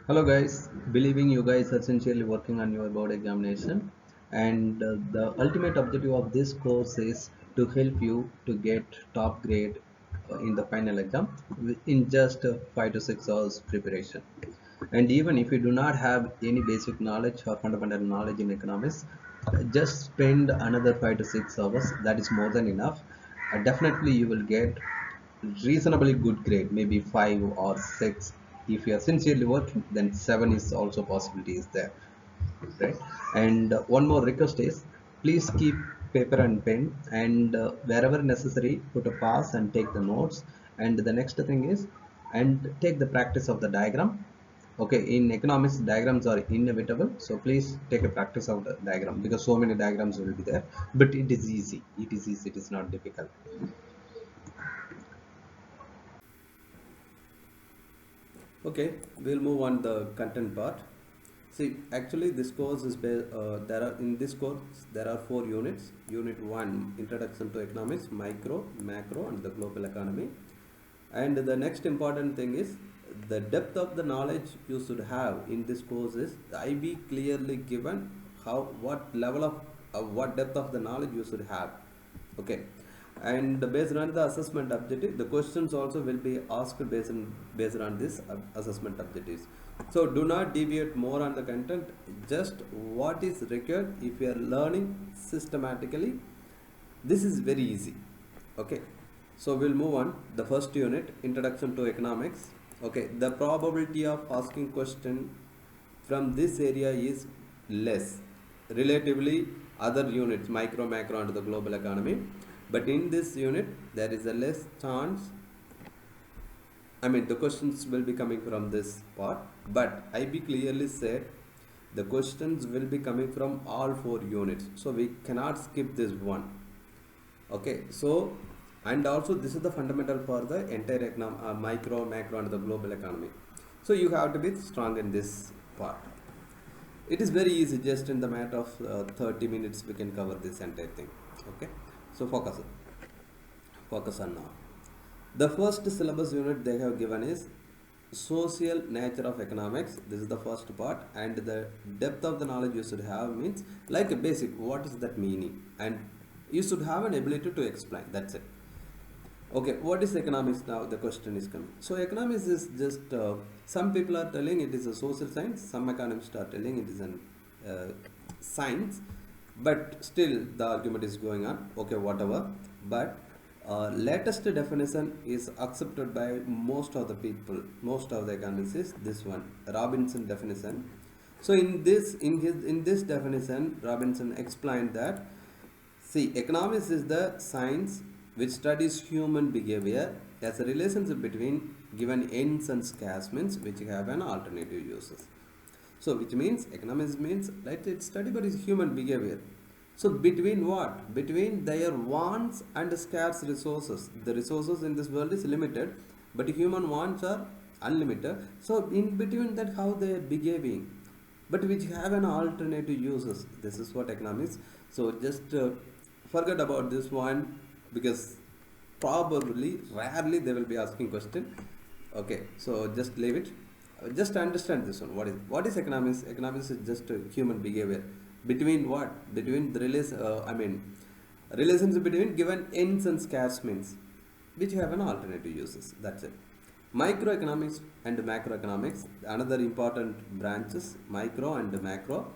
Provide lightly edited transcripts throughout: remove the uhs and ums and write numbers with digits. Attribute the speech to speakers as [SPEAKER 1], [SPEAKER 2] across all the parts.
[SPEAKER 1] Hello guys, believing you guys are sincerely working on your board examination, and the ultimate objective of this course is to help you to get top grade in the final exam in just 5 to 6 hours preparation. And even if you do not have any basic knowledge or fundamental knowledge in economics, just spend another 5 to 6 hours. That is more than enough. Definitely you will get reasonably good grade, maybe 5 or 6. If you are sincerely working, then 7 is also possibility is there, right? And one more request is, please keep paper and pen, and wherever necessary put a pass and take the notes. And the next thing is, and take the practice of the diagram. Okay, in economics diagrams are inevitable, so please take a practice of the diagram, because so many diagrams will be there. But it is easy, it is not difficult. Okay, we'll move on the content part. See, actually, this course is there are in this course there are 4 units. Unit 1, Introduction to Economics, Micro, Macro, and the Global Economy. And the next important thing is the depth of the knowledge you should have in this course is the IB clearly given how what level of what depth of the knowledge you should have. Okay, and based on the assessment objective, the questions also will be asked based on this assessment objectives. So do not deviate more on the content, just what is required. If you are learning systematically, this is very easy. Okay, so we'll move on. The first unit, Introduction to Economics. Okay, the probability of asking question from this area is less relatively other units, Micro, Macro, and the Global Economy. But in this unit there is a less chance, the questions will be coming from this part, but IB clearly said the questions will be coming from all 4 units, so we cannot skip this one. Okay, so, and also this is the fundamental for the entire micro, macro, and the global economy. So you have to be strong in this part. It is very easy, just in the matter of 30 minutes we can cover this entire thing. Okay, so focus on now. The first syllabus unit they have given is social nature of economics. This is the first part, and the depth of the knowledge you should have means like a basic, what is that meaning, and you should have an ability to explain. That's it. Okay, what is economics now? The question is coming. So economics is just some people are telling it is a social science, some economists are telling it is an science, but still the argument is going on. Okay, whatever, but latest definition is accepted by most of the people, most of the economists is this one, Robinson definition. So in this definition, Robinson explained that, see, economics is the science which studies human behavior as a relationship between given ends and scarce means which have an alternative uses. So which means economics means, right, it's study about is human behavior. So between what? Between their wants and scarce resources. The resources in this world is limited, but human wants are unlimited. So in between that, how they are behaving, but which have an alternative uses. This is what economics. So just forget about this one, because probably rarely they will be asking question. Okay, so just leave it. Just understand this one. What is economics? Economics is just human behavior. Between what? Between the relationship between given ends and scarce means, which have an alternative uses. That's it. Microeconomics and macroeconomics, another important branches, micro and macro.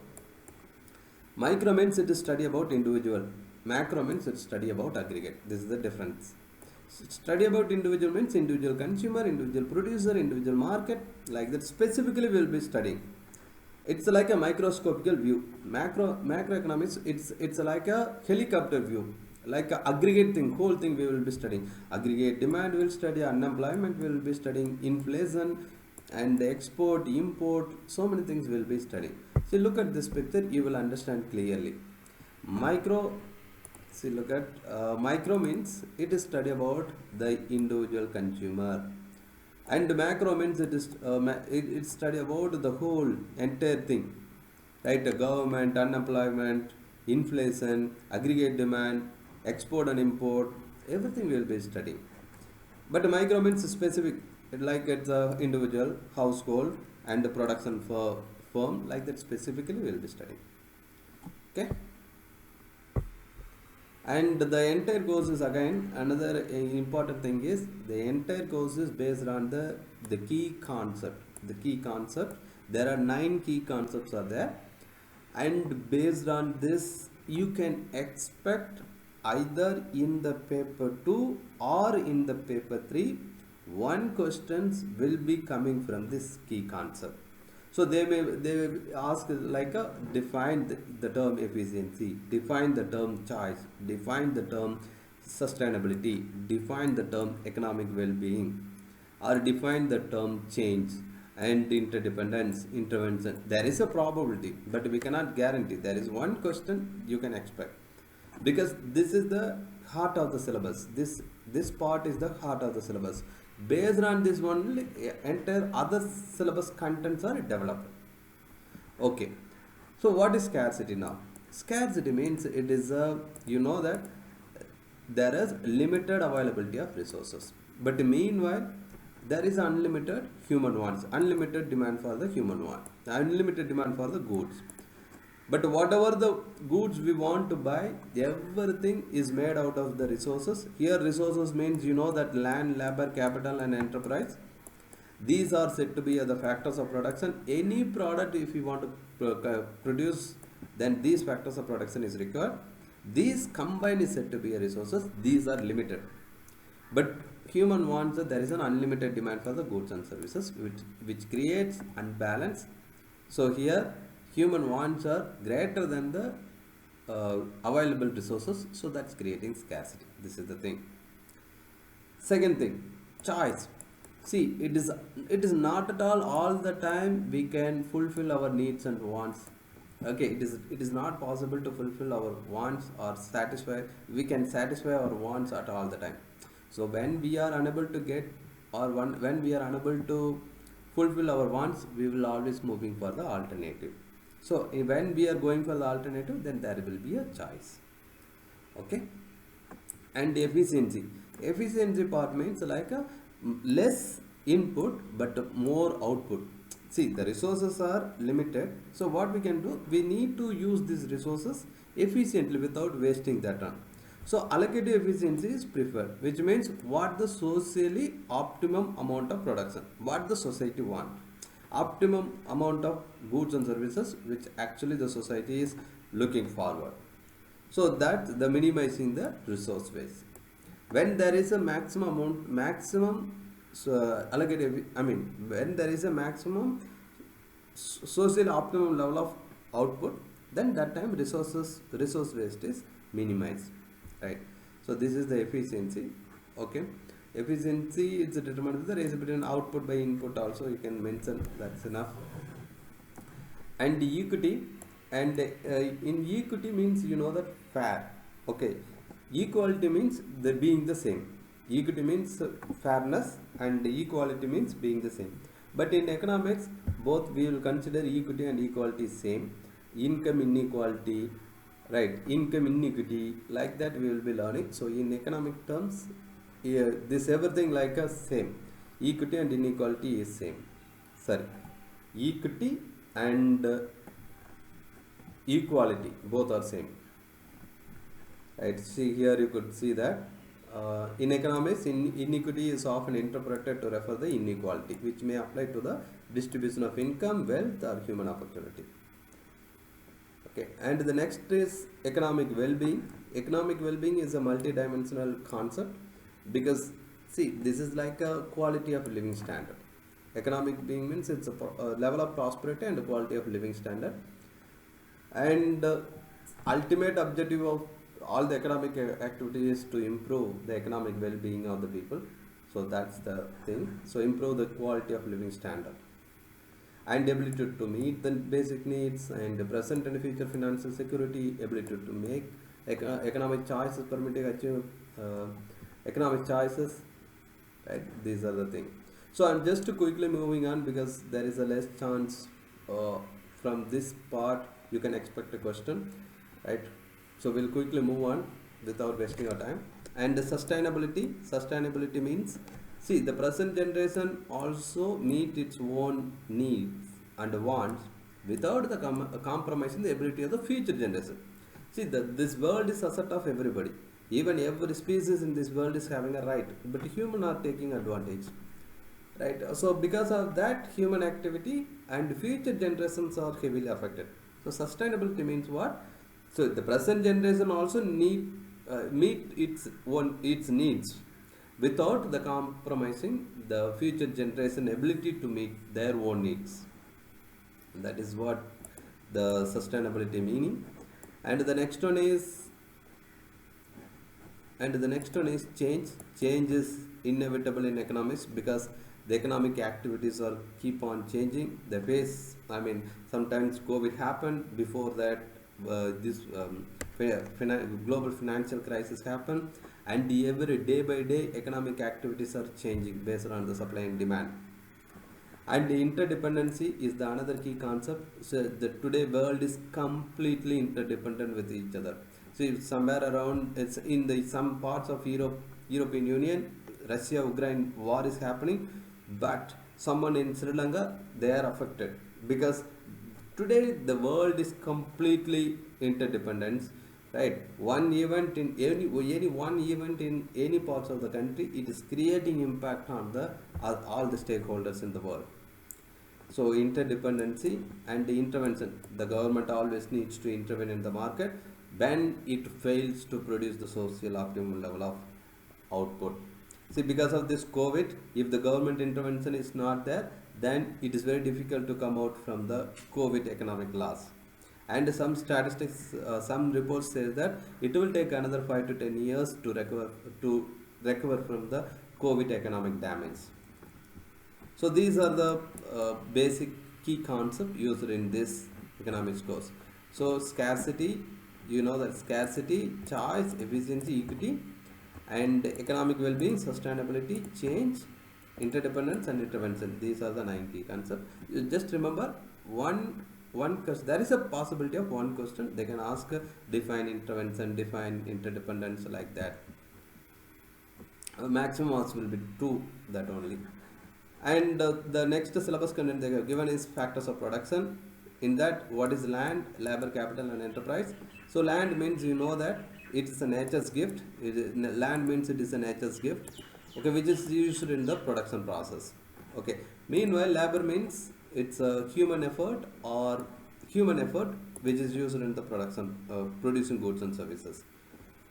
[SPEAKER 1] Micro means it is study about individual. Macro means it is study about aggregate. This is the difference. Study about individual means individual consumer, individual producer, individual market, like that specifically we will be studying. It's like a microscopical view. Macroeconomics, it's like a helicopter view, like a aggregate thing, whole thing we will be studying. Aggregate demand we will study, unemployment we will be studying, inflation and export, import, so many things we will be studying. See, look at this picture, you will understand clearly. Micro, see, look at micro means it is study about the individual consumer, and macro means it is it study about the whole entire thing, right? The government, unemployment, inflation, aggregate demand, export and import, everything we will be studying. But micro means specific, like it's a individual, household, and the production for firm, like that specifically we will be studying. Okay. And the entire course is again another important thing is the entire course is based on the key concept. The key concept, there are 9 key concepts are there, and based on this you can expect either in the paper 2 or in the paper 3 one questions will be coming from this key concept. So they ask like a define the term efficiency, define the term choice, define the term sustainability, define the term economic well-being, or define the term change and interdependence, intervention. There is a probability, but we cannot guarantee. There is one question you can expect, because this is the heart of the syllabus. This part is the heart of the syllabus. Based on this one, entire other syllabus contents are developed. Okay, so what is scarcity now? Scarcity means it is a, you know that there is limited availability of resources, but meanwhile there is unlimited human wants, unlimited demand for the human want, unlimited demand for the goods. But whatever the goods we want to buy, everything is made out of the resources. Here resources means, you know, that land, labor, capital and enterprise. These are said to be the factors of production. Any product if you want to produce, then these factors of production is required. These combined is said to be a resources. These are limited. But human wants that there is an unlimited demand for the goods and services, which creates unbalance. So here human wants are greater than the available resources, so that's creating scarcity. This is the thing. Second thing, choice. See, it is not at all the time we can fulfill our needs and wants. Okay, it is not possible to fulfill our wants or satisfy. We can satisfy our wants at all the time. So when we are unable to get, or when we are unable to fulfill our wants, we will always moving for the alternative. So when we are going for the alternative, then there will be a choice. Okay. And efficiency part means like a less input but more output. See, the resources are limited, so what we can do, we need to use these resources efficiently without wasting that on. So allocative efficiency is preferred, which means what the socially optimum amount of production, what the society want, optimum amount of goods and services which actually the society is looking forward. So that the minimizing the resource waste. When there is a maximum amount, maximum allocative, I mean when there is a maximum social optimum level of output, then that time resource waste is minimized, right? So this is the efficiency. Okay, efficiency is determined with the ratio between output by input. Also you can mention, that's enough. And equity, and in equity means, you know, that fair. Okay, equality means the being the same. Equity means fairness, and equality means being the same. But in economics, both we will consider equity and equality same. Income inequality, right? Income inequity, like that we will be learning. So in economic terms, this everything like a same. Equity and inequality is same. Sorry, equity and equality both are same. Right? See here you could see that in economics, inequity is often interpreted to refer the inequality which may apply to the distribution of income, wealth or human opportunity. Okay, and the next is economic well-being. Economic well-being is a multi-dimensional concept, because see, this is like a quality of living standard. Economic being means it's a level of prosperity and quality of living standard, and ultimate objective of all the economic activity is to improve the economic well-being of the people. So that's the thing. So improve the quality of living standard and ability to meet the basic needs and present and future financial security, ability to make economic choices, permitting achieve economic choices, right? These are the things. So I'm just quickly moving on, because there is a less chance from this part you can expect a question, right? So we'll quickly move on without wasting our time. And the sustainability means See, the present generation also meet its own needs and wants without the compromising the ability of the future generation. See, this world is a set of everybody. Even every species in this world is having a right, but humans are taking advantage. Right? So, because of that, human activity and future generations are heavily affected. So, sustainability means what? So, the present generation also meet its needs without the compromising the future generation ability to meet their own needs. That is what the sustainability meaning. And the next one is change. Change is inevitable in economics because the economic activities are keep on changing. The pace, I mean, sometimes COVID happened. Before that, this global financial crisis happened, and every day by day economic activities are changing based on the supply and demand. And the interdependency is the another key concept. So the today world is completely interdependent with each other. See, somewhere around, it's in the some parts of European Union, Russia Ukraine war is happening, but someone in Sri Lanka, they are affected because today the world is completely interdependent. Right, one event in any one event in any parts of the country, it is creating impact on the all the stakeholders in the world. So interdependency and the intervention. The government always needs to intervene in the market when it fails to produce the social optimum level of output. See, because of this COVID, if the government intervention is not there, then it is very difficult to come out from the COVID economic loss. And some statistics, some reports say that it will take another 5 to 10 years to recover from the COVID economic damage. So these are the basic key concepts used in this economics course. So scarcity, you know that scarcity, choice, efficiency, equity, and economic well-being, sustainability, change, interdependence, and intervention. These are the 9 key concepts. You just remember one question. There is a possibility of one question. They can ask define intervention, define interdependence, like that. Maximum marks will be 2, that only. And the next syllabus content they have given is factors of production. In that, what is land, labor, capital, and enterprise? So land means, you know that it is a nature's gift. Land means it is a nature's gift, okay, which is used in the production process. Okay. Meanwhile, labor means it's a human effort which is used in the production, producing goods and services.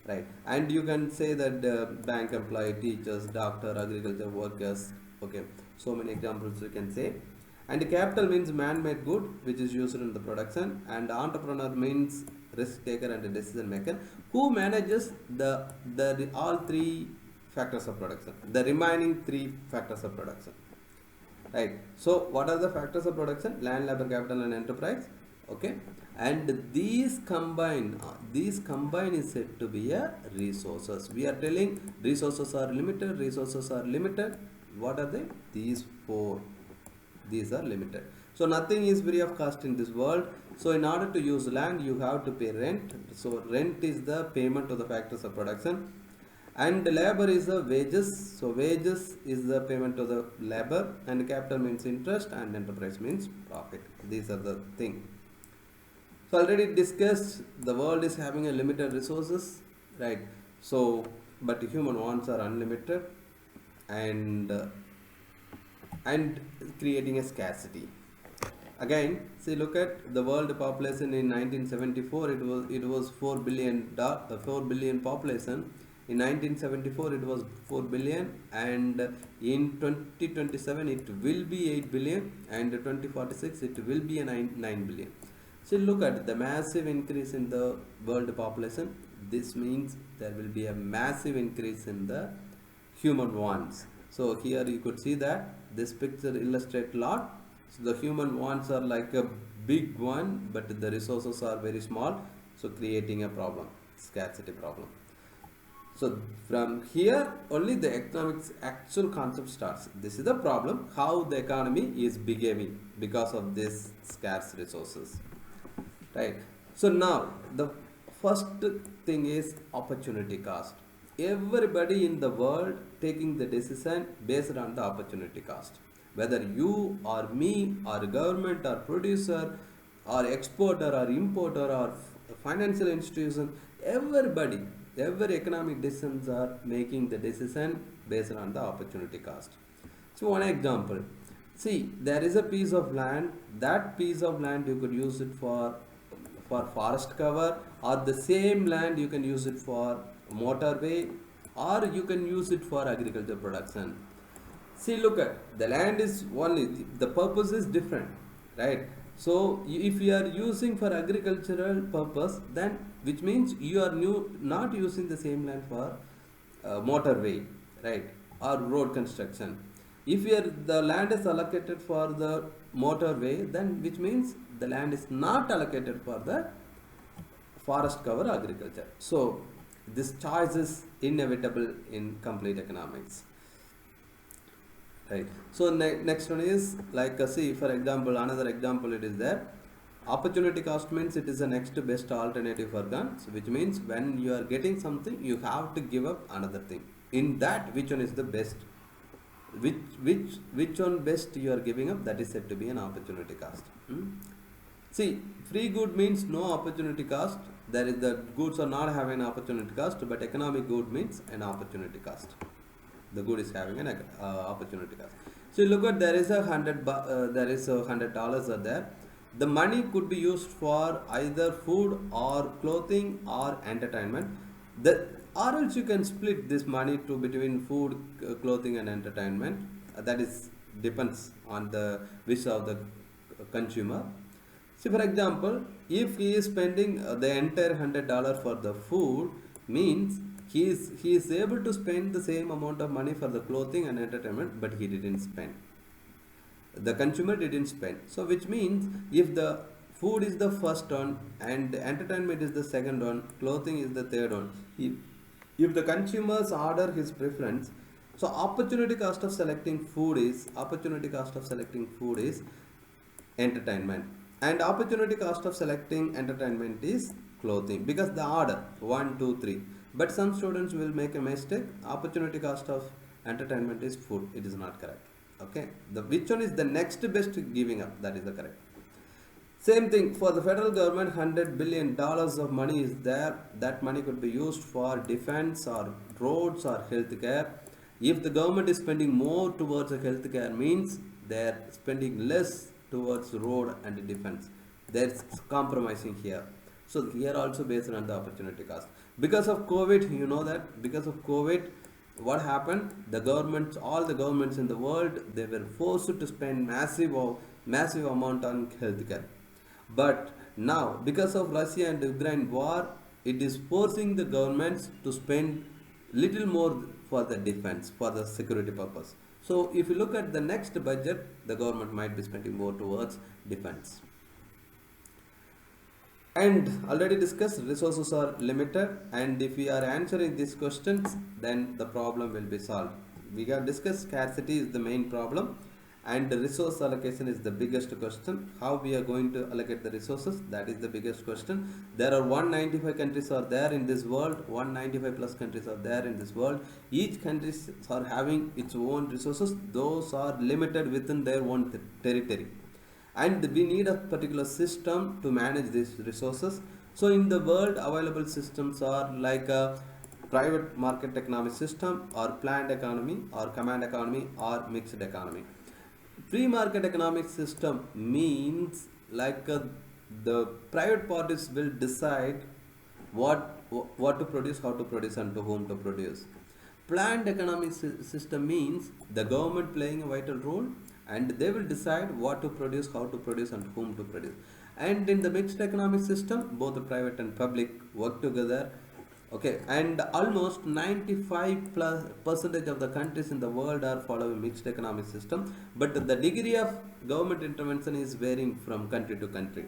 [SPEAKER 1] Right. And you can say that bank employee, teachers, doctor, agriculture workers. Okay. So many examples you can say. And capital means man-made good which is used in the production, and entrepreneur means risk taker and decision maker who manages the all 3 factors of production, the remaining 3 factors of production. Right. So what are the factors of production? Land, labor, capital, and enterprise. Okay. And these combine is said to be a resources. We are telling resources are limited. What are they? These 4. These are limited. So nothing is free of cost in this world. So in order to use land, you have to pay rent. So rent is the payment of the factors of production. And labor is the wages. So wages is the payment of the labor. And capital means interest, and enterprise means profit. These are the thing. So already discussed, the world is having a limited resources, right? So, but human wants are unlimited, and creating a scarcity. Again, see, look at the world population in 1974. It was 4 billion population. In 1974, it was 4 billion, and in 2027 it will be 8 billion, and 2046 it will be a 9 billion. So look at the massive increase in the world population. This means there will be a massive increase in the human wants. So here you could see that this picture illustrates a lot. So the human wants are like a big one, but the resources are very small. So creating a problem, scarcity problem. So from here only the economics actual concept starts. This is the problem, how the economy is behaving because of this scarce resources. Right. So now the first thing is opportunity cost. everybody in the world taking the decision based on the opportunity cost. Whether you or me or government or producer or exporter or importer or financial institution, everybody, every economic decisions are making the decision based on the opportunity cost. So one example, see, there is a piece of land. That piece of land you could use it for forest cover, or the same land you can use it for motorway, or you can use it for agriculture production. See, look at the land is only the purpose is different, right? So if you are using for agricultural purpose, then which means you are not using the same land for motorway, right, or road construction. If the land is allocated for the motorway, then which means the land is not allocated for the forest cover agriculture. So this choice is inevitable in complete economics, right? So next one is like see, for example, another example it is there. Opportunity cost means it is the next best alternative for guns, which means when you are getting something, you have to give up another thing. In that, which one is the best? Which one best you are giving up? That is said to be an opportunity cost. See, free good means no opportunity cost. There is the goods are not having an opportunity cost, but economic good means an opportunity cost. The good is having an opportunity cost. So you look at there is $100 are there. The money could be used for either food or clothing or entertainment. Or else you can split this money to between food, clothing and entertainment. That is depends on the wish of the consumer. See, for example, if he is spending the entire $100 for the food, means he is able to spend the same amount of money for the clothing and entertainment, but he didn't spend. The consumer didn't spend. So which means if the food is the first one and entertainment is the second one, clothing is the third one, if the consumers order his preference, so opportunity cost of selecting food is entertainment, and opportunity cost of selecting entertainment is clothing, because the order 1 2 3. But some students will make a mistake. Opportunity cost of entertainment is food. It is not correct. Okay, which one is the next best giving up? That is the correct. Same thing for the federal government. $100 billion of money is there. That money could be used for defense or roads or healthcare. If the government is spending more towards healthcare, means they are spending less towards road and defense. They're compromising here. So here also based on the opportunity cost. Because of COVID, you know that because of COVID, what happened? All the governments in the world, they were forced to spend massive amount on healthcare. But now, because of Russia and Ukraine war, it is forcing the governments to spend little more for the defense, for the security purpose. So if you look at the next budget, the government might be spending more towards defense. And already discussed, resources are limited, and if we are answering these questions, then the problem will be solved. We have discussed scarcity is the main problem, and the resource allocation is the biggest question. How we are going to allocate the resources, that is the biggest question. There are 195 countries are there in this world, 195 plus countries are there in this world. Each country are having its own resources. Those are limited within their own territory. And we need a particular system to manage these resources. So in the world, available systems are like a private market economic system, or planned economy, or command economy, or mixed economy. Free market economic system means like the private parties will decide what to produce, how to produce, and to whom to produce. Planned economic system means the government playing a vital role, and they will decide what to produce, how to produce, and whom to produce. And in the mixed economic system, both the private and public work together. Okay, and almost 95% of the countries in the world are following mixed economic system, but the degree of government intervention is varying from country to country.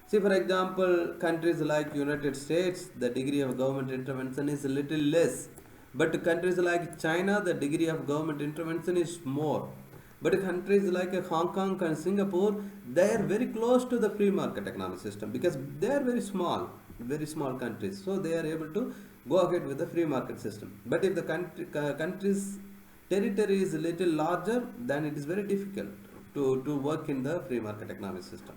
[SPEAKER 1] See, for example, countries like United States, the degree of government intervention is a little less, but countries like China, the degree of government intervention is more. But countries like Hong Kong and Singapore, they are very close to the free market economic system because they are very small. very small countries, so they are able to go ahead with the free market system. But if the country's territory is a little larger, then it is very difficult to work in the free market economic system.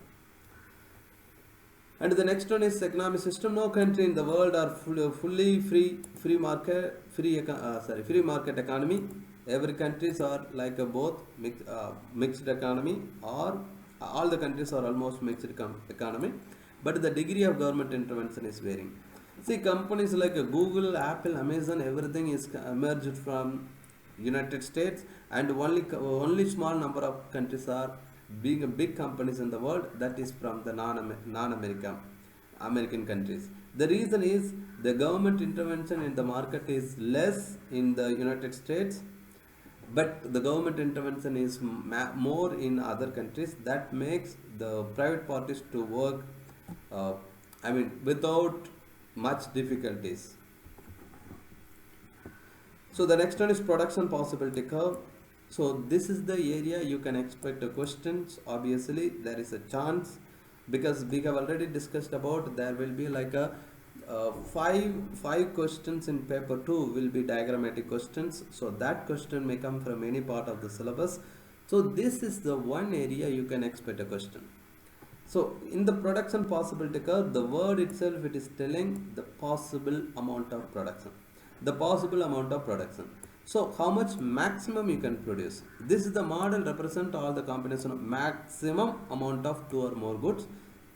[SPEAKER 1] And the next one is economic system. No country in the world are fully free market economy. Every countries are like a both mixed economy, or all the countries are almost mixed economy, but the degree of government intervention is varying. See, companies like Google, Apple, Amazon, everything is emerged from United States, and only small number of countries are being big companies in the world, that is from the American countries. The reason is the government intervention in the market is less in the United States, but the government intervention is more in other countries. That makes the private parties to work, without much difficulties. So the next one is production possibility curve. So this is the area you can expect questions. Obviously there is a chance, because we have already discussed about there will be like a five questions in paper 2 will be diagrammatic questions. So that question may come from any part of the syllabus. So this is the one area you can expect a question. So in the production possibility curve, the word itself, it is telling the possible amount of production. The possible amount of production. So how much maximum you can produce. This is the model represent all the combination of maximum amount of 2 or more goods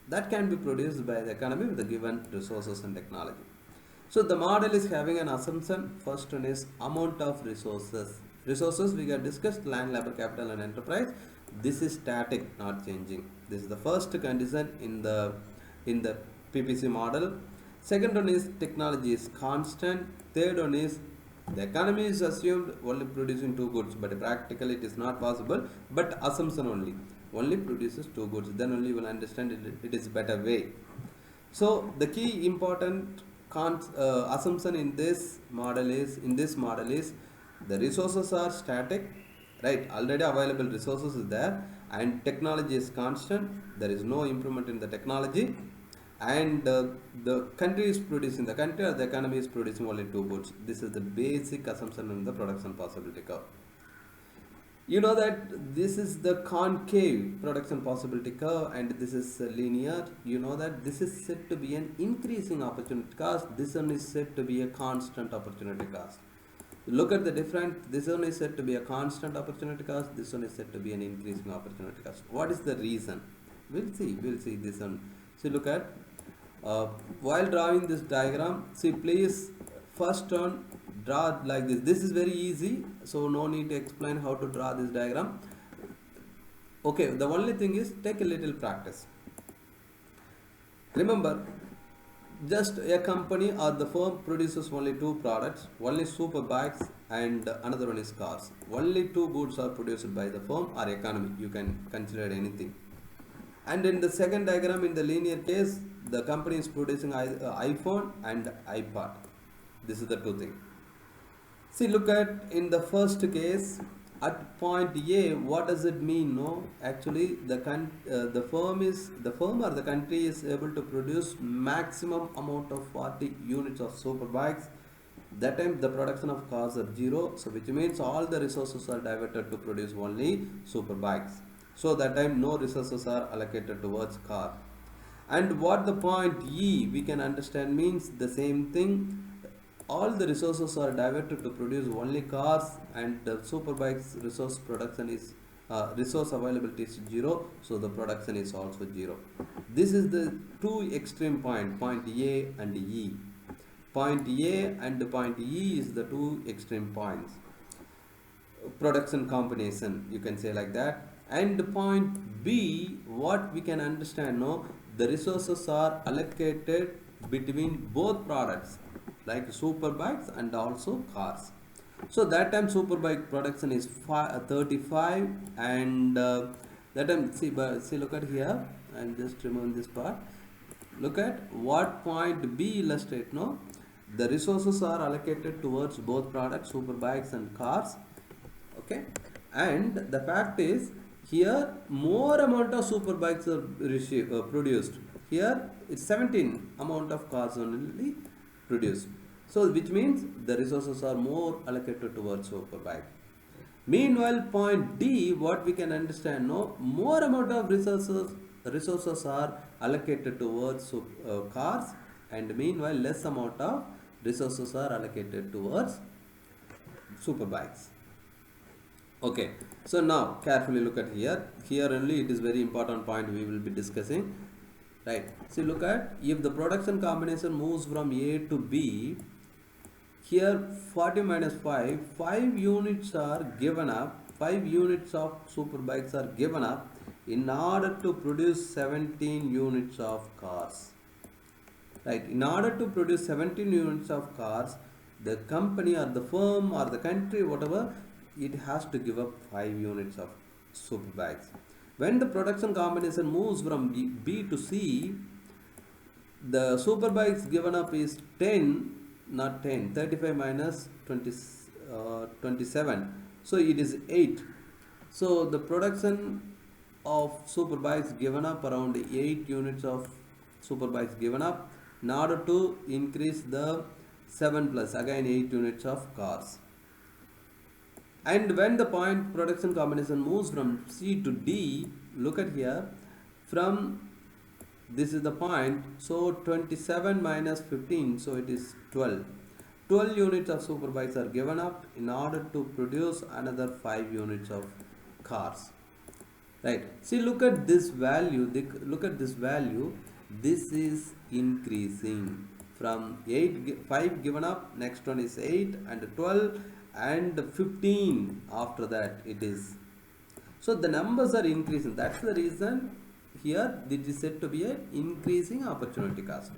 [SPEAKER 1] that can be produced by the economy with the given resources and technology. So the model is having an assumption. First one is amount of resources. Resources we have discussed: land, labor, capital and enterprise. This is static, not changing. This is the first condition in the PPC model. Second one is technology is constant. Third one is the economy is assumed only producing 2 goods, but practically it is not possible, but assumption only produces 2 goods. Then only you will understand it is better way. So the key important assumption in this model is the resources are static, right? Already available resources is there, and technology is constant. There is no improvement in the technology, and the country is producing, the country or the economy is producing only 2 goods. This is the basic assumption in the production possibility curve. You know that this is the concave production possibility curve, and this is linear. You know that this is said to be an increasing opportunity cost. This one is said to be a constant opportunity cost. Look at the different. This one is said to be a constant opportunity cost. This one is said to be an increasing opportunity cost. What is the reason? We'll see this one. So look at while drawing this diagram. See, please first one draw like this. This is very easy, so no need to explain how to draw this diagram. Okay, the only thing is take a little practice. Remember, just a company or the firm produces only 2 products, one is super bikes and another one is cars. Only 2 goods are produced by the firm or economy. You can consider anything. And in the second diagram, in the linear case, the company is producing iPhone and iPad. This is the 2 things. See, look at in the first case at point A, what does it mean? No, actually the firm or the country is able to produce maximum amount of 40 units of super bikes. That time the production of cars are 0, so which means all the resources are diverted to produce only super bikes. So that time no resources are allocated towards car. And what the point E we can understand means the same thing. All the resources are diverted to produce only cars, and the super bikes resource production is resource availability is 0, so the production is also 0. This is the 2 extreme point A and E. Point A and point E is the 2 extreme points. Production combination, you can say like that. And point B, what we can understand, no, the resources are allocated between both products, like super bikes and also cars. So that time super bike production is 35, and that time see look at here, and just remove this part. Look at what point B illustrate, no, the resources are allocated towards both products, super bikes and cars. Okay, and the fact is here more amount of super bikes are produced. here it's 17 amount of cars only produced. So which means the resources are more allocated towards superbike. Meanwhile, point D, what we can understand, no, more amount of resources are allocated towards cars, and meanwhile less amount of resources are allocated towards superbikes. Okay, so now carefully look at here. Here only it is very important point we will be discussing. Right. See, look at, if the production combination moves from A to B, here 40 minus 5 units are given up, 5 units of superbikes are given up in order to produce 17 units of cars. Right. In order to produce 17 units of cars, the company or the firm or the country, whatever, it has to give up 5 units of superbikes. When the production combination moves from B to C, the superbikes given up is 10, not 10, 35 minus 20, 27. So it is 8. So the production of superbikes given up, around 8 units of superbikes given up in order to increase the 7 plus again 8 units of cars. And when the point production combination moves from C to D, look at here, from this is the point, so 27 minus 15, so it is 12. 12 units of superbikes are given up in order to produce another 5 units of cars. Right. See, look at this value, look at this value, this is increasing from 5 given up, next one is 8 and 12 and 15 after that it is. So the numbers are increasing. That's the reason here this is said to be an increasing opportunity cost.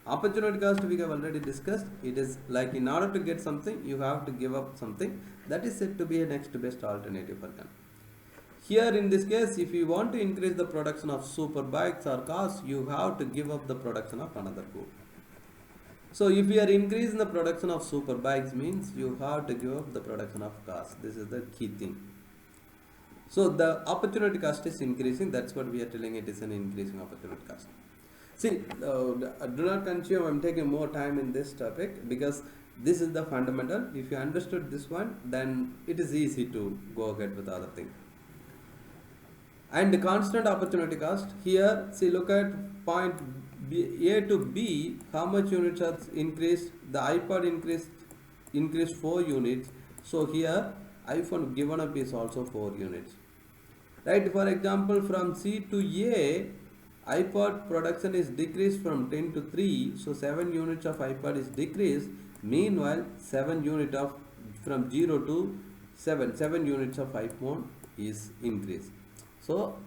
[SPEAKER 1] Opportunity cost we have already discussed. It is like, in order to get something you have to give up something. That is said to be a next best alternative for them. Here in this case, if you want to increase the production of super bikes or cars, you have to give up the production of another good. So if you are increasing the production of super bikes, means you have to give up the production of cars. This is the key thing. So the opportunity cost is increasing. That's what we are telling, it is an increasing opportunity cost. See, do not consume, I'm taking more time in this topic because this is the fundamental. If you understood this one, then it is easy to go ahead with other things. And the constant opportunity cost, here see, look at point A to B, how much units are increased. The iPod increased 4 units. So here iPhone given up is also 4 units. Right, for example, from C to A, iPod production is decreased from 10 to 3, so 7 units of iPod is decreased. Meanwhile, 7 units of, from 0 to 7 units of iPhone is increased. So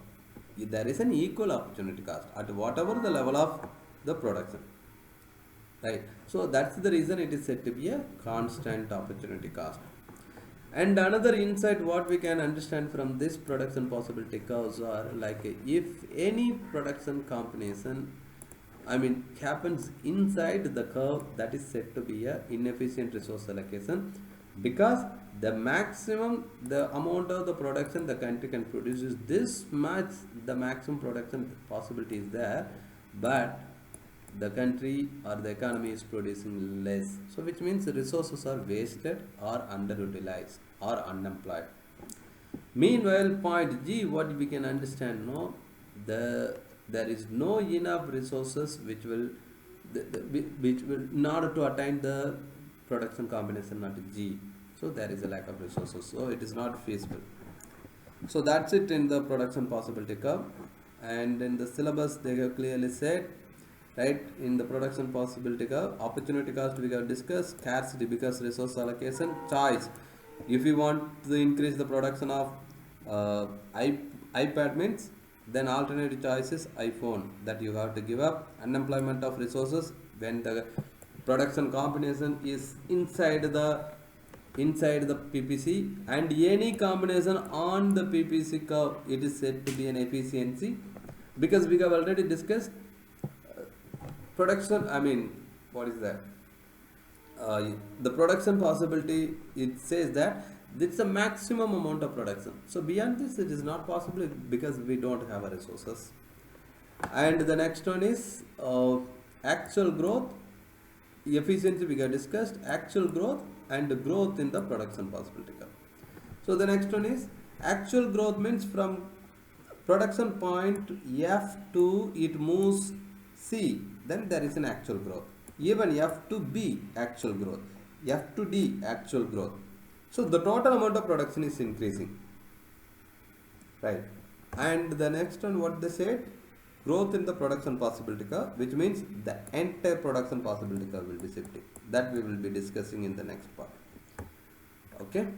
[SPEAKER 1] there is an equal opportunity cost at whatever the level of the production. Right. So that's the reason it is said to be a constant opportunity cost. And another insight what we can understand from this production possibility curves are like, if any production combination happens inside the curve, that is said to be a inefficient resource allocation, because the maximum, the amount of the production the country can produce is this much, the maximum production possibility is there, but the country or the economy is producing less. So which means the resources are wasted or underutilized or unemployed. Meanwhile, point G, what we can understand, no, there is no enough resources which will in order to attain the production combination at G. So there is a lack of resources, so it is not feasible. So that's it in the production possibility curve. And in the syllabus they have clearly said, right, in the production possibility curve, opportunity cost we have discussed, scarcity because resource allocation, choice. If you want to increase the production of iPad, means then alternative choice is iPhone, that you have to give up. Unemployment of resources, when the production combination is inside the PPC, and any combination on the PPC curve, it is said to be an efficiency, because we have already discussed production, what is that? The production possibility, it says that it's a maximum amount of production. So beyond this it is not possible because we don't have resources. And the next one is actual growth, efficiency we have discussed, actual growth and growth in the production possibility curve. So the next one is actual growth means from production point F to it moves C, then there is an actual growth. Even F to B actual growth, F to D actual growth. So the total amount of production is increasing, right? And the next one, what they said, growth in the production possibility curve, which means the entire production possibility curve will be shifting. That we will be discussing in the next part. Okay.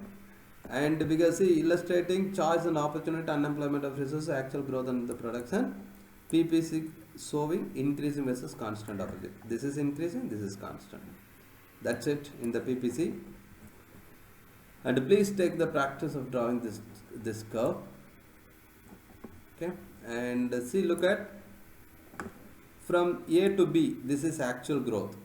[SPEAKER 1] And we can see illustrating choice and opportunity, unemployment of resources, actual growth in the production, PPC showing increasing versus constant opposite. This is increasing, this is constant. That's it in the PPC. And please take the practice of drawing this curve. Okay, and see, look at from A to B, this is actual growth,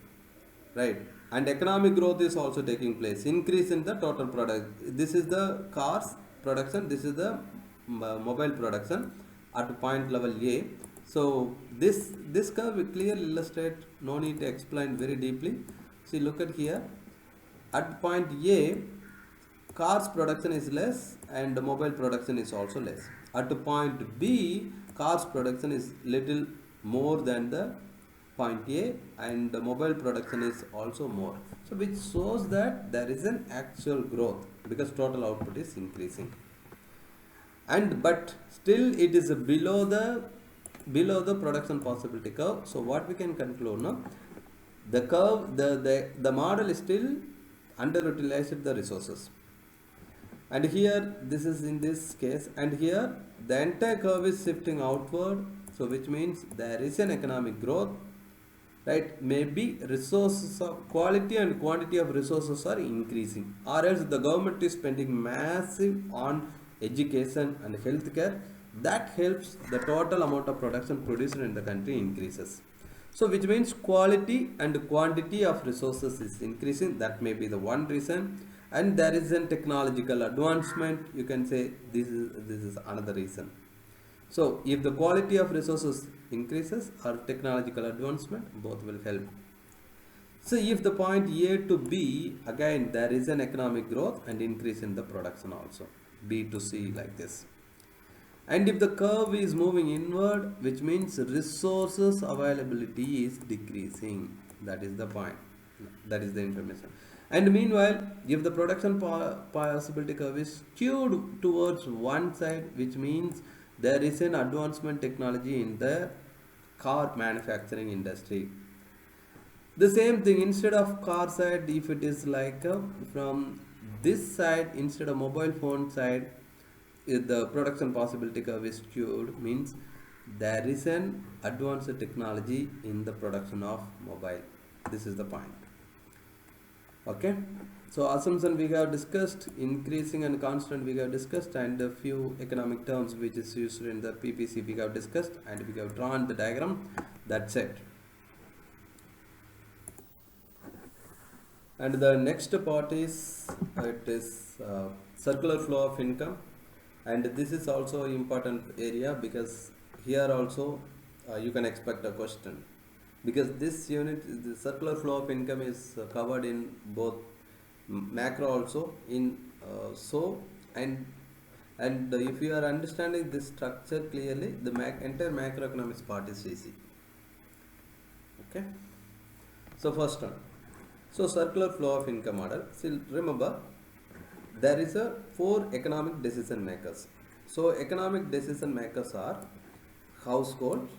[SPEAKER 1] right? And economic growth is also taking place, increase in the total product. This is the cars production, this is the mobile production at point level A. So this curve will clearly illustrate, no need to explain very deeply. See, look at here, at point A, cars production is less and mobile production is also less. At point B, cars production is little more than the point A and the mobile production is also more. So which shows that there is an actual growth because total output is increasing. And but still it is below the production possibility curve. So what we can conclude now, the curve, the model is still underutilized the resources. And here this is in this case, and here the entire curve is shifting outward, so which means there is an economic growth, right? Maybe resources of quality and quantity of resources are increasing, or else the government is spending massive on education and healthcare. That helps the total amount of production produced in the country increases. So which means quality and quantity of resources is increasing. That may be the one reason. And there is a technological advancement, you can say this is another reason. So if the quality of resources increases or technological advancement, both will help. So if the point A to B, again there is an economic growth and increase in the production also, B to C like this. And if the curve is moving inward, which means resources availability is decreasing, that is the point, that is the information. And meanwhile, if the production possibility curve is skewed towards one side, which means there is an advancement technology in the car manufacturing industry. The same thing, instead of car side, if it is like from this side, instead of mobile phone side, if the production possibility curve is skewed, means there is an advanced technology in the production of mobile. This is the point. Okay, so assumption we have discussed, increasing and constant we have discussed, and a few economic terms which is used in the PPC we have discussed, and we have drawn the diagram. That's it. And the next part is circular flow of income, and this is also important area because here also you can expect a question, because this unit, the circular flow of income, is covered in both macro also in and if you are understanding this structure clearly, the entire macroeconomics part is easy. Okay, so first one, so circular flow of income model. Still remember, there is a 4 economic decision makers. So economic decision makers are households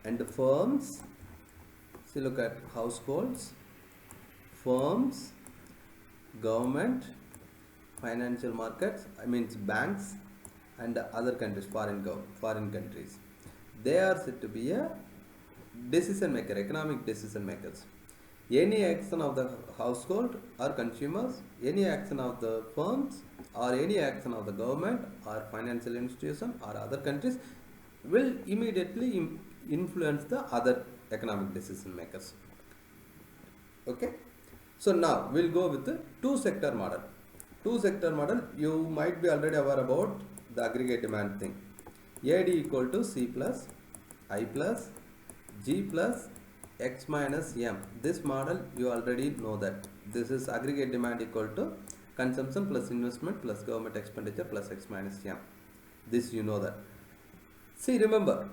[SPEAKER 1] and firms. See, look at households, firms, government, financial markets, I mean banks, and other countries, foreign countries. They are said to be a decision maker, economic decision makers. Any action of the household or consumers, any action of the firms, or any action of the government or financial institution or other countries will immediately influence the other economic decision makers. Okay, so now we'll go with the 2-sector model. 2-sector model, you might be already aware about the aggregate demand thing. AD equal to C plus I plus G plus X minus M. This model you already know that. This is aggregate demand equal to consumption plus investment plus government expenditure plus X minus M. This you know that. See, remember,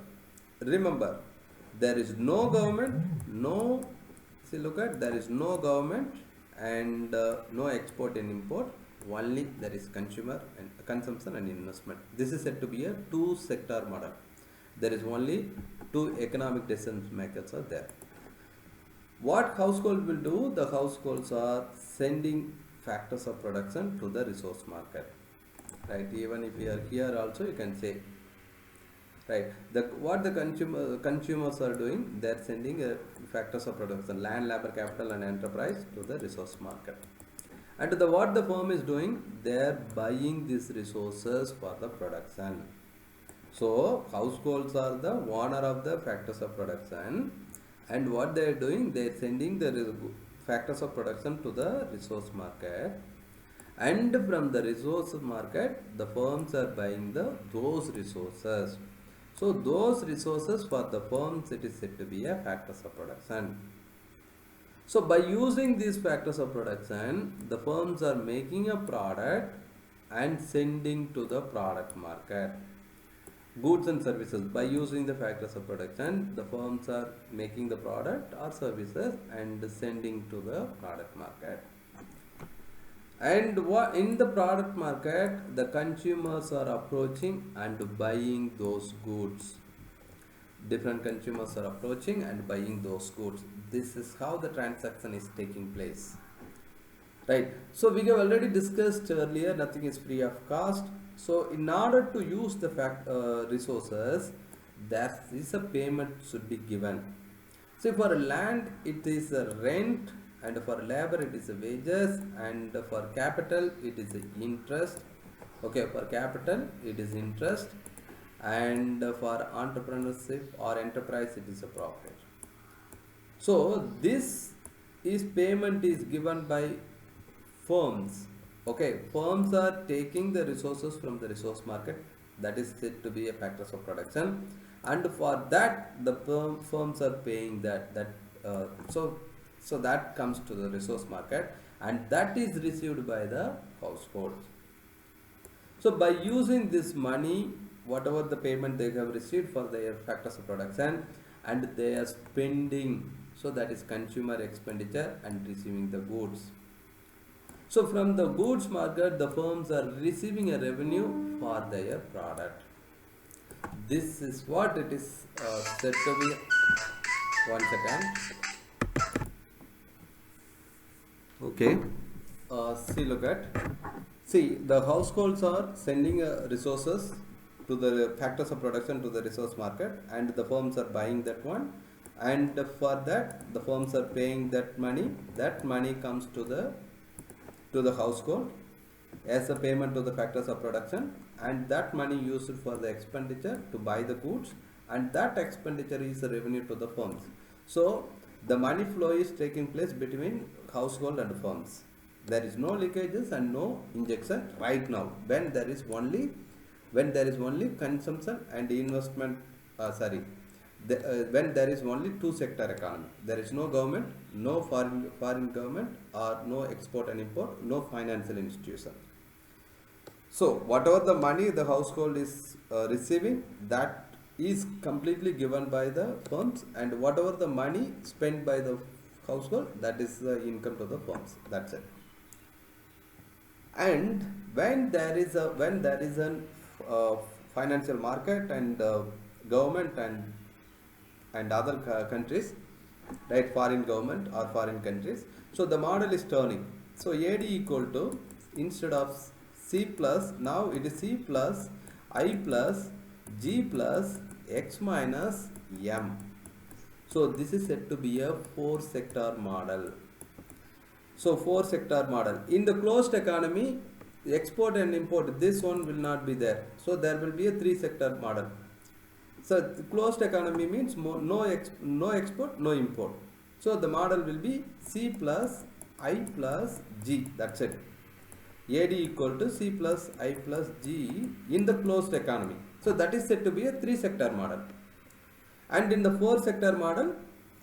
[SPEAKER 1] there is no government, look at, there is no government and no export and import, only there is consumer and consumption and investment. This is said to be a two sector model. There is only two economic decision makers are there. What household will do? The households are sending factors of production to the resource market, right? Even if you are here also you can say, right, what the consumers are doing, they are sending factors of production, land, labor, capital and enterprise to the resource market. And what the firm is doing, they are buying these resources for the production. So households are the owner of the factors of production, and what they are doing, they are sending the factors of production to the resource market, and from the resource market the firms are buying those resources. So those resources for the firms, it is said to be a factors of production. So by using these factors of production, the firms are making a product and sending to the product market. Goods and services, by using the factors of production, the firms are making the product or services and sending to the product market. And in the product market, the consumers are approaching and buying those goods. Different consumers are approaching and buying those goods. This is how the transaction is taking place, right? So we have already discussed earlier, nothing is free of cost. So in order to use the resources, there is a payment should be given. So for land, it is a rent, and for labor it is a wages, and for capital it is a interest. Okay, for capital it is interest, and for entrepreneurship or enterprise it is a profit. So this is payment is given by firms. Okay, firms are taking the resources from the resource market, that is said to be a factors of production, and for that the firms are paying so that comes to the resource market, and that is received by the households. So by using this money, whatever the payment they have received for their factors of production, and they are spending, so that is consumer expenditure and receiving the goods. So from the goods market, the firms are receiving a revenue for their product. This is what it is said to be. One second. Okay. See, the households are sending resources to the factors of production to the resource market, and the firms are buying that one, and for that the firms are paying that money. That money comes to the household as a payment to the factors of production, and that money used for the expenditure to buy the goods, and that expenditure is a revenue to the firms. So the money flow is taking place between household and firms. There is no leakages and no injection right now, when there is only consumption and investment, when there is only two sector economy. There is no government, no foreign government, or no export and import, no financial institution. So whatever the money the household is receiving, that is completely given by the firms, and whatever the money spent by the household, that is the income to the firms. That's it. And when there is an financial market and government and other countries, right, foreign government or foreign countries, so the model is turning. So AD equal to, instead of C plus, now it is C plus I plus G plus X minus M. So this is said to be a 4-sector model. So 4-sector model. In the closed economy, export and import, this one will not be there. So there will be a 3-sector model. So the closed economy means no export, no import. So the model will be C plus I plus G. That's it. AD equal to C plus I plus G in the closed economy. So that is said to be a 3-sector model. And in the four sector model,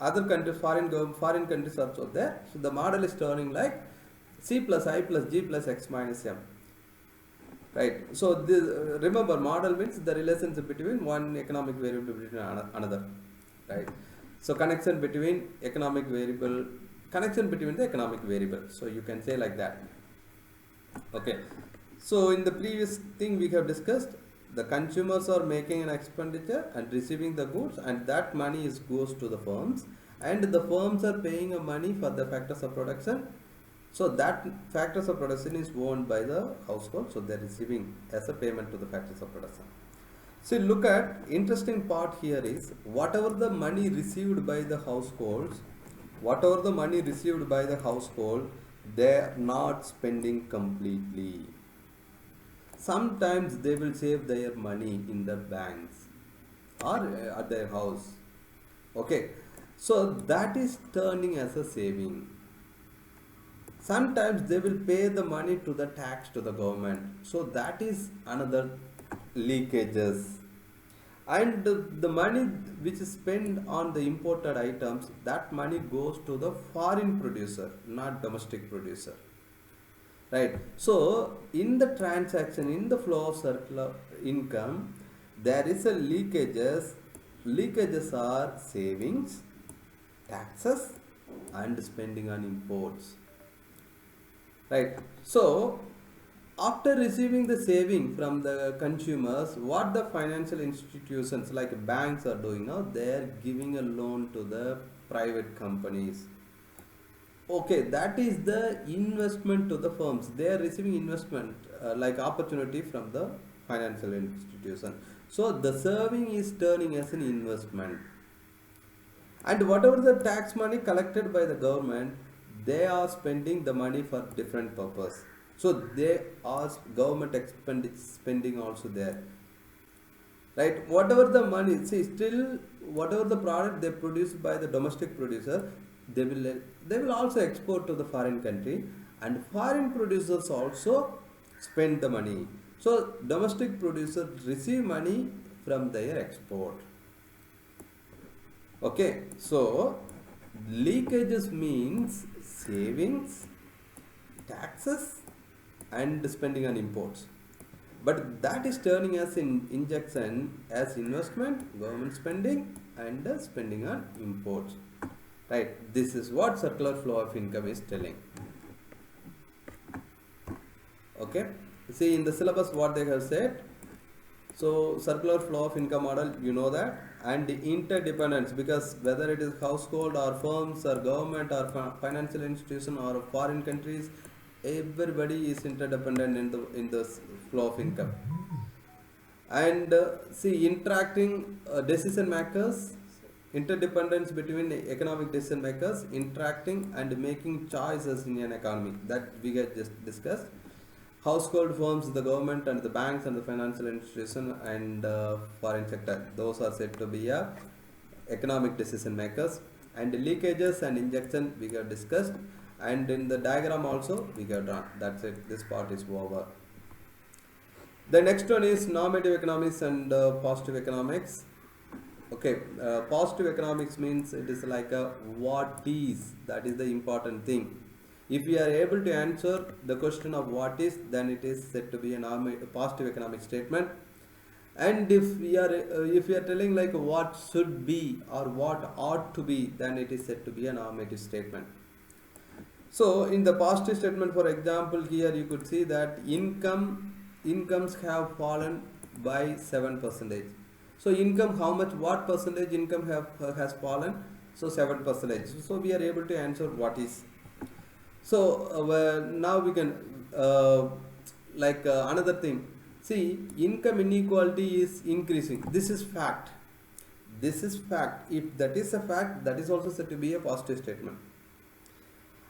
[SPEAKER 1] other countries, foreign countries are also there. So the model is turning like C plus I plus G plus X minus M. Right. So this, remember, model means the relationship between one economic variable between another. Right. So connection between economic variable, connection between the economic variable. So you can say like that. Okay. So in the previous thing we have discussed, the consumers are making an expenditure and receiving the goods, and that money goes to the firms, and the firms are paying a money for the factors of production. So that factors of production is owned by the household, so they are receiving as a payment to the factors of production. So look at, interesting part here is, whatever the money received by the households, whatever the money received by the household, they are not spending completely. Sometimes they will save their money in the banks or at their house. Okay, so that is turning as a saving. Sometimes they will pay the money to the tax to the government, so that is another leakages. And the money which is spent on the imported items, that money goes to the foreign producer, not domestic producer. Right. So in the transaction, in the flow of circular income, there is a leakages. Leakages are savings, taxes, and spending on imports. Right. So after receiving the saving from the consumers, what the financial institutions like banks are doing now, they are giving a loan to the private companies. Okay, that is the investment to the firms. They are receiving investment like opportunity from the financial institution. So the saving is turning as an investment. And whatever the tax money collected by the government, they are spending the money for different purpose. So they are government spending also there. Right, whatever the money, see, still whatever the product they produce by the domestic producer, they will also export to the foreign country, and foreign producers also spend the money. So domestic producers receive money from their export. Okay, so leakages means savings, taxes, and spending on imports. But that is turning as injection as investment, government spending, and spending on imports. Right, this is what circular flow of income is telling. Okay, see in the syllabus what they have said. So circular flow of income model, you know that, and the interdependence, because whether it is household or firms or government or financial institution or foreign countries, everybody is interdependent in the flow of income. And see, interacting decision makers, interdependence between economic decision makers interacting and making choices in an economy, that we get just discussed. Household firms, the government and the banks and the financial institution and foreign sector, those are said to be economic decision makers. And leakages and injection we have discussed, and in the diagram also we have drawn. That's it, this part is over. The next one is normative economics and positive economics. Okay, positive economics means it is like a what is, that is the important thing. If we are able to answer the question of what is, then it is said to be a positive economic statement. And if we are telling like what should be or what ought to be, then it is said to be a normative statement. So in the positive statement, for example, here you could see that incomes have fallen by 7%. So income, how much, what percentage income has fallen? So 7%. So we are able to answer what is. So now we can another thing. See, income inequality is increasing. This is fact. This is fact. If that is a fact, that is also said to be a positive statement.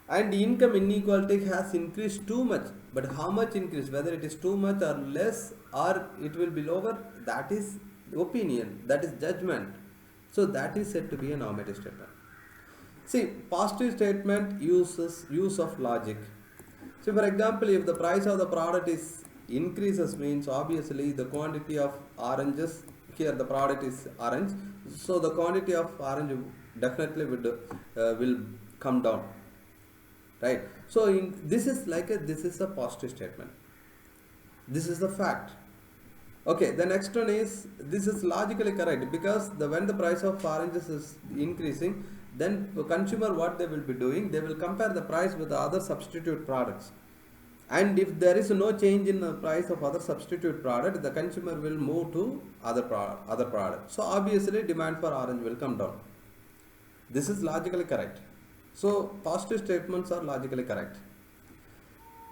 [SPEAKER 1] And income inequality has increased too much. But how much increase? Whether it is too much or less or it will be lower, that is opinion. That is judgment. So that is said to be a normative statement. See, positive statement uses use of logic. So for example, if the price of the product is increases, means obviously the quantity of oranges here the product is orange, so the quantity of orange definitely will come down, right? So this is like this is a positive statement, this is the fact. Okay, the next one is, this is logically correct, because when the price of oranges is increasing, then the consumer, what they will be doing, they will compare the price with the other substitute products, and if there is no change in the price of other substitute product, the consumer will move to other product. So obviously demand for orange will come down. This is logically correct. So positive statements are logically correct.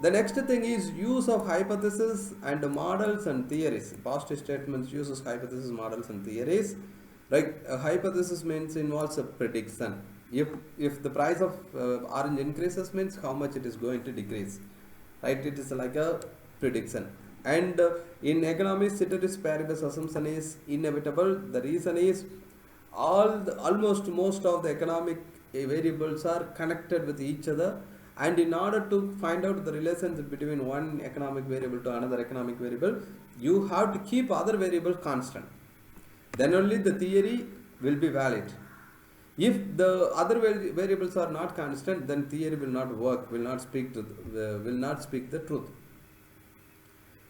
[SPEAKER 1] The next thing is use of hypothesis and models and theories. Positive statements uses hypothesis, models and theories. Right? A hypothesis means involves a prediction. If the price of orange increases, means how much it is going to decrease. Right? It is like a prediction. And in economics, ceteris paribus assumption is inevitable. The reason is almost most of the economic variables are connected with each other, and in order to find out the relationship between one economic variable to another economic variable, you have to keep other variables constant, then only the theory will be valid. If the other variables are not constant, then theory will not work, will not speak the truth,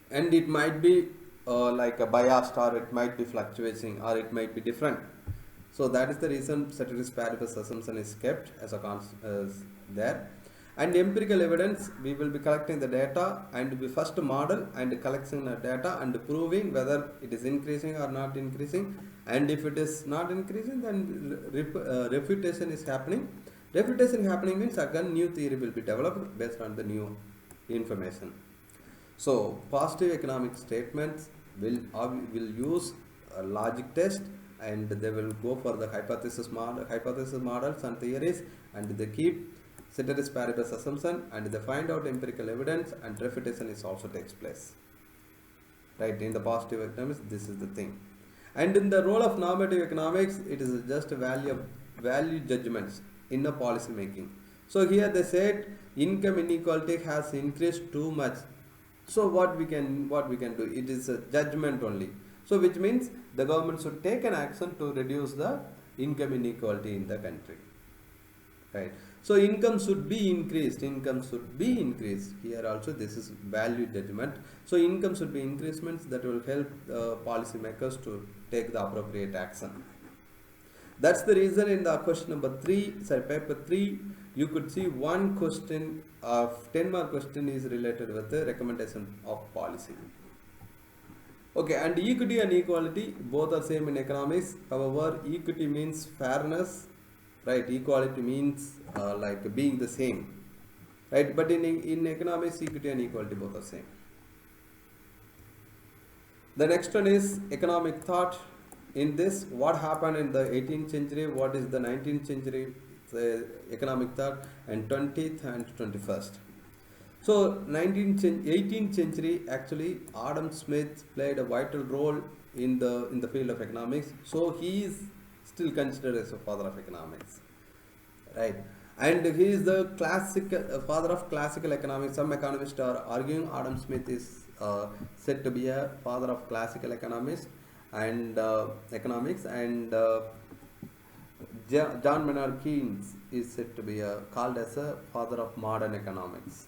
[SPEAKER 1] and it might be like a biased, or it might be fluctuating, or it might be different. So that is the reason ceteris paribus assumption is kept as there. And empirical evidence, we will be collecting the data, and we first model and collecting the data and proving whether it is increasing or not increasing, and if it is not increasing, then refutation is happening. Refutation happening means again new theory will be developed based on the new information. So positive economic statements will use a logic test, and they will go for the hypothesis models and theories, and they keep ceteris paribus assumption, and they find out empirical evidence, and refutation is also takes place. Right? In the positive economics, this is the thing. And in the role of normative economics, it is just value judgments in the policy making. So here they said income inequality has increased too much. So what we can do? It is a judgment only. So which means the government should take an action to reduce the income inequality in the country. Right? So income should be increased. Here also this is value judgment. So income should be increasements that will help policymakers to take the appropriate action. That's the reason in the question number 3, paper 3, you could see one question of 10-mark question is related with the recommendation of policy. Okay, and equity and equality both are same in economics. However, equity means fairness, right? Equality means like being the same, right? But in economics, equity and equality both are same. The next one is economic thought. In this, what happened in the 18th century, what is the 19th century economic thought, and 20th and 21st. So 18th century, actually Adam Smith played a vital role in the field of economics. So he is still considered as a father of economics, right? And he is the father of classical economics. Some economists are arguing Adam Smith is said to be a father of classical economics and economics, and John Maynard Keynes is said to be called as a father of modern economics.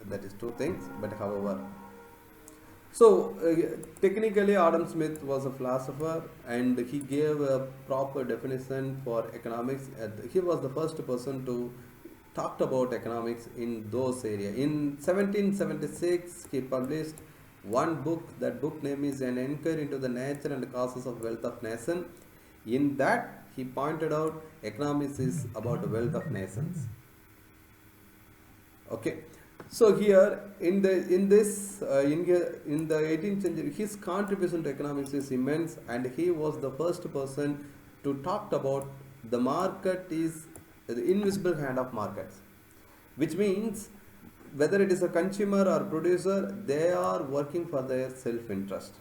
[SPEAKER 1] That is two things, but however, so technically Adam Smith was a philosopher, and he gave a proper definition for economics. He was the first person to talk about economics in those areas. In 1776, he published one book. That book name is An Enquiry into the Nature and Causes of Wealth of Nation. In that, he pointed out economics is about the wealth of nations. Okay. So here in the 18th century, his contribution to economics is immense, and he was the first person to talk about the market is the invisible hand of markets, which means whether it is a consumer or producer, they are working for their self-interest.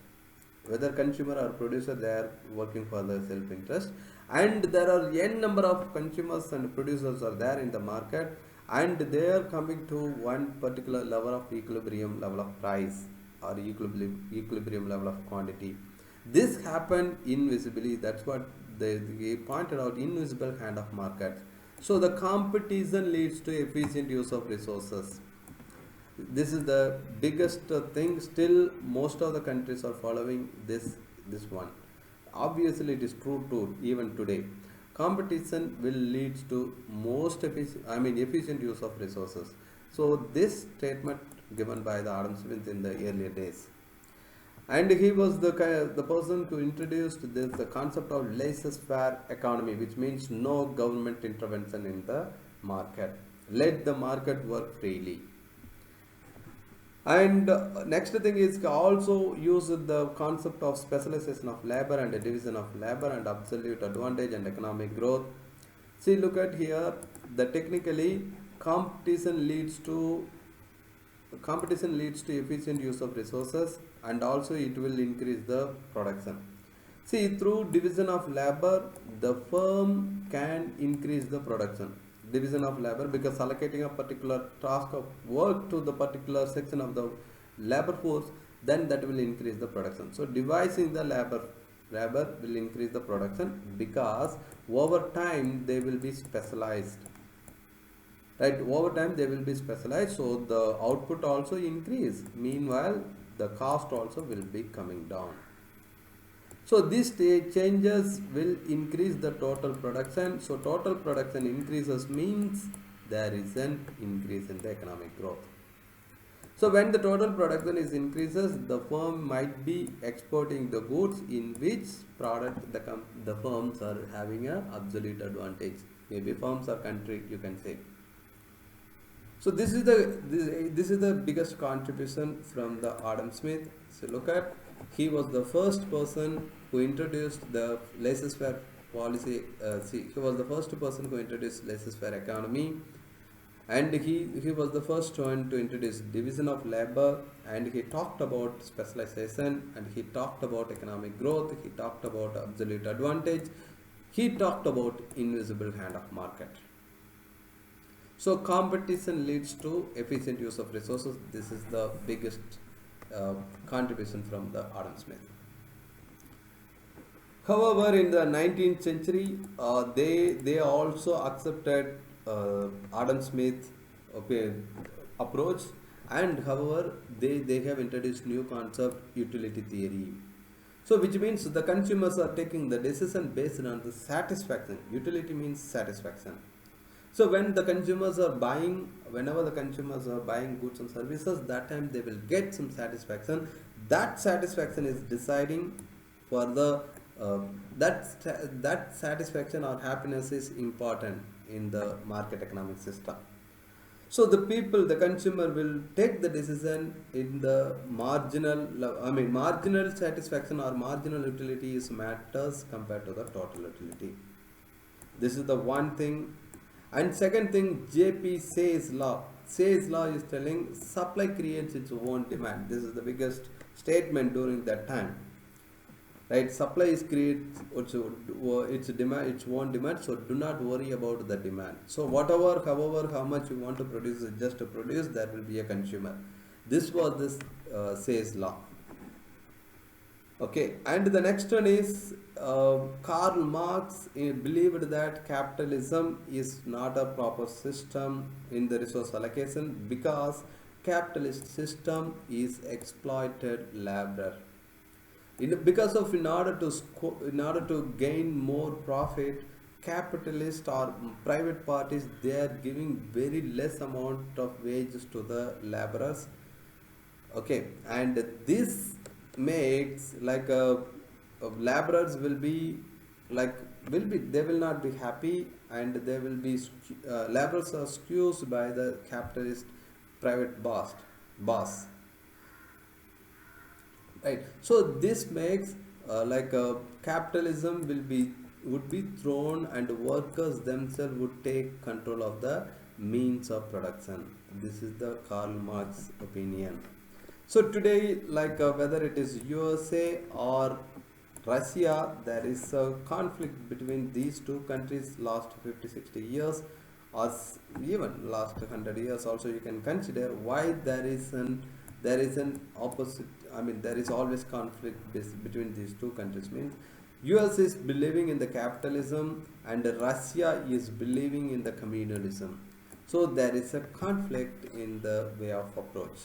[SPEAKER 1] Whether consumer or producer, they are working for their self-interest, and there are n number of consumers and producers are there in the market, and they are coming to one particular level of equilibrium level of price, or equilibrium level of quantity. This happened invisibly. That's what they pointed out, invisible hand of market. So the competition leads to efficient use of resources. This is the biggest thing. Still, most of the countries are following this one. Obviously, it is true too even today. Competition will lead to most efficient use of resources. So this statement given by the Adam Smith in the earlier days, and he was the person who introduced this the concept of laissez-faire economy, which means no government intervention in the market. Let the market work freely. And next thing is also use the concept of specialization of labor and a division of labor and absolute advantage and economic growth. See, look at here, the technically competition leads to efficient use of resources, and also it will increase the production. See, through division of labor, the firm can increase the production. Division of labor, because allocating a particular task of work to the particular section of the labor force, then that will increase the production. So devising the labor will increase the production, because over time they will be specialized. Right, over time they will be specialized, so the output also increase. Meanwhile, the cost also will be coming down. So these changes will increase the total production. So total production increases means there is an increase in the economic growth. So when the total production is increases, the firm might be exporting the goods in which product the firms are having a absolute advantage. Maybe firms or country, you can say. So this is the biggest contribution from the Adam Smith. So look at, he was the first person who introduced the laissez-faire policy. He was the first person who introduced laissez-faire economy, and he was the first one to introduce division of labor, and he talked about specialization, and he talked about economic growth, he talked about absolute advantage, he talked about invisible hand of market. So competition leads to efficient use of resources. This is the biggest contribution from the Adam Smith. However, in the 19th century, they also accepted Adam Smith approach, and however they have introduced new concept, utility theory. So which means the consumers are taking the decision based on the satisfaction. Utility means satisfaction. So when the consumers are buying, whenever the consumers are buying goods and services, that time they will get some satisfaction. That satisfaction is deciding for the that satisfaction or happiness is important in the market economic system. So the people, the consumer will take the decision in the marginal satisfaction or marginal utility is matters compared to the total utility. This is the one thing. And second thing, JP says law. Says law is telling supply creates its own demand. This is the biggest statement during that time. Right? Supply is creates its demand, its own demand. So do not worry about the demand. So whatever, however, how much you want to produce, just to produce, there will be a consumer. This was this says law. Okay, and the next one is Karl Marx believed that capitalism is not a proper system in the resource allocation, because capitalist system is exploited labor. In order to gain more profit, capitalist or private parties, they are giving very less amount of wages to the laborers. Okay, and this makes like laborers will be like they will not be happy, and they will be laborers are skewed by the capitalist private boss, right? So this makes capitalism would be thrown, and workers themselves would take control of the means of production. This is the Karl Marx opinion. So today, whether it is USA or Russia, there is a conflict between these two countries last 50, 60 years, or even last 100 years also you can consider. Why there is an opposite, I mean, there is always conflict between these two countries. Means US is believing in the capitalism and Russia is believing in the communalism. So there is a conflict in the way of approach.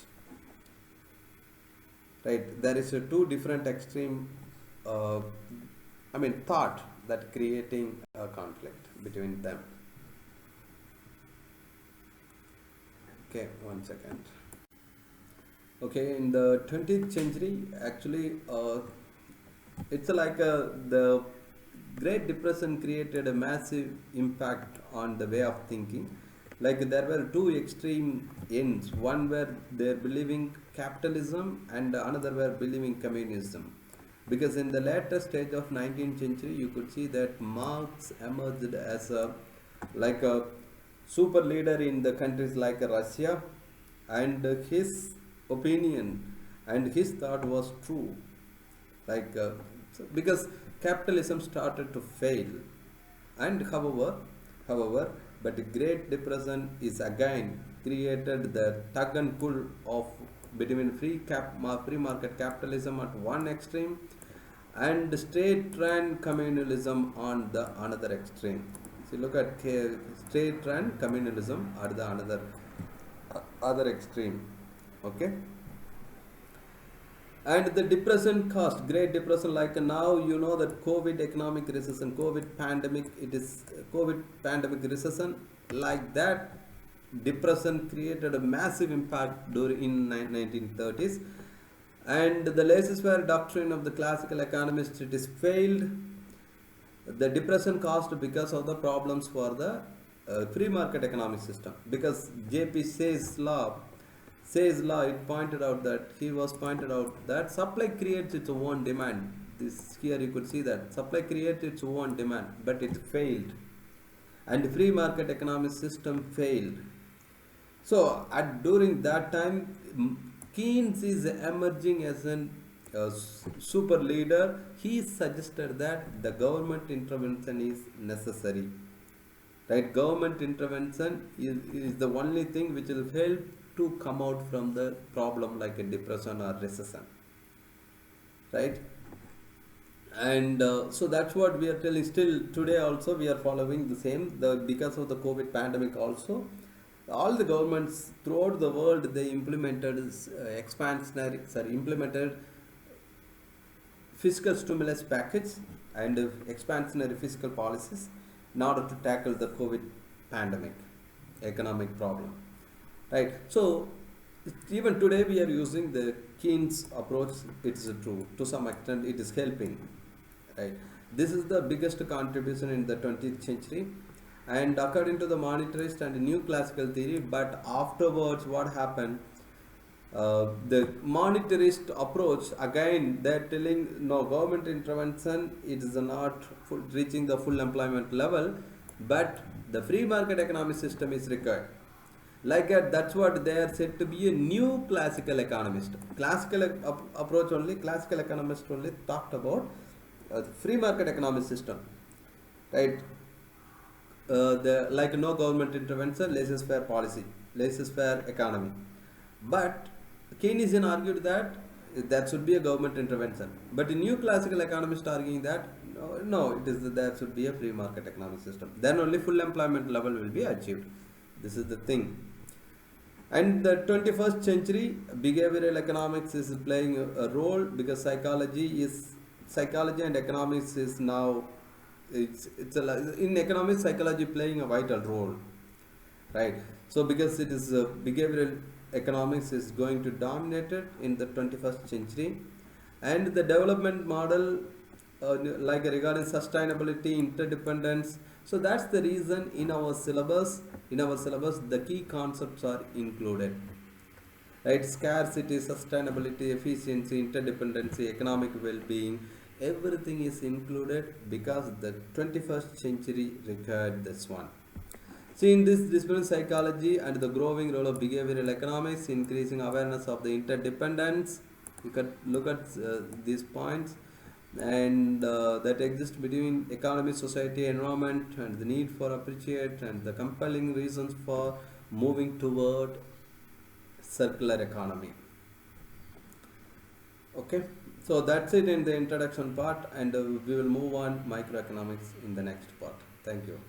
[SPEAKER 1] Right? There is a two different extreme, uh, I mean, thought that creating a conflict between them. Okay, 1 second. Okay, in the 20th century, actually, it's like the Great Depression created a massive impact on the way of thinking. Like there were two extreme ends. One were they're believing capitalism, and another were believing communism. Because in the later stage of 19th century, you could see that Marx emerged as a like a super leader in the countries like Russia, and his opinion and his thought was true. Like because capitalism started to fail, and however, but the Great Depression is again created the tug and pull of between free market capitalism at one extreme and state run communalism on the another extreme. See, look at state run communalism at the another other extreme. Okay, and the depression caused great depression, like now you know that COVID economic recession, COVID pandemic, it is COVID pandemic recession, like that depression created a massive impact during in 1930s. And the laissez-faire doctrine of the classical economists, it is failed. The depression caused because of the problems for the free market economic system, because JP says law, it pointed out that he was pointed out that supply creates its own demand. This here you could see that supply creates its own demand, but it failed, and free market economic system failed. So at during that time, Keynes is emerging as an super leader. He suggested that the government intervention is necessary. Right, government intervention is the only thing which will help to come out from the problem like a depression or recession. Right, and so that's what we are telling. Still today also we are following the same. Because of the COVID pandemic also, all the governments throughout the world, they implemented implemented fiscal stimulus package and expansionary fiscal policies in order to tackle the COVID pandemic economic problem. Right. So even today we are using the Keynes approach. It's true to some extent. It is helping. Right. This is the biggest contribution in the 20th century, and according to the monetarist and new classical theory. But afterwards, what happened? The monetarist approach, again they're telling no, government intervention, it is not reaching the full employment level, but the free market economic system is required. Like that's what they are said to be a new classical economist. Classical approach only, classical economist only talked about free market economic system, right? The like no government intervention, laissez-faire policy, laissez-faire economy. But Keynesian argued that that should be a government intervention. But the new classical economists arguing that no, it is that should be a free market economic system. Then only full employment level will be achieved. This is the thing. And the 21st century, behavioral economics is playing a role, because psychology and economics is now in economics, psychology playing a vital role, right? So because it is behavioral economics is going to dominate it in the 21st century, and the development model like regarding sustainability, interdependence. So that's the reason in our syllabus the key concepts are included, right? Scarcity, sustainability, efficiency, interdependency, economic well-being, everything is included because the 21st century required this one. See, in this discipline, psychology and the growing role of behavioral economics, increasing awareness of the interdependence, you can look at these points, and that exists between economy, society, environment, and the need for appreciate and the compelling reasons for moving toward circular economy. Okay, so that's it in the introduction part, and we will move on microeconomics in the next part. Thank you.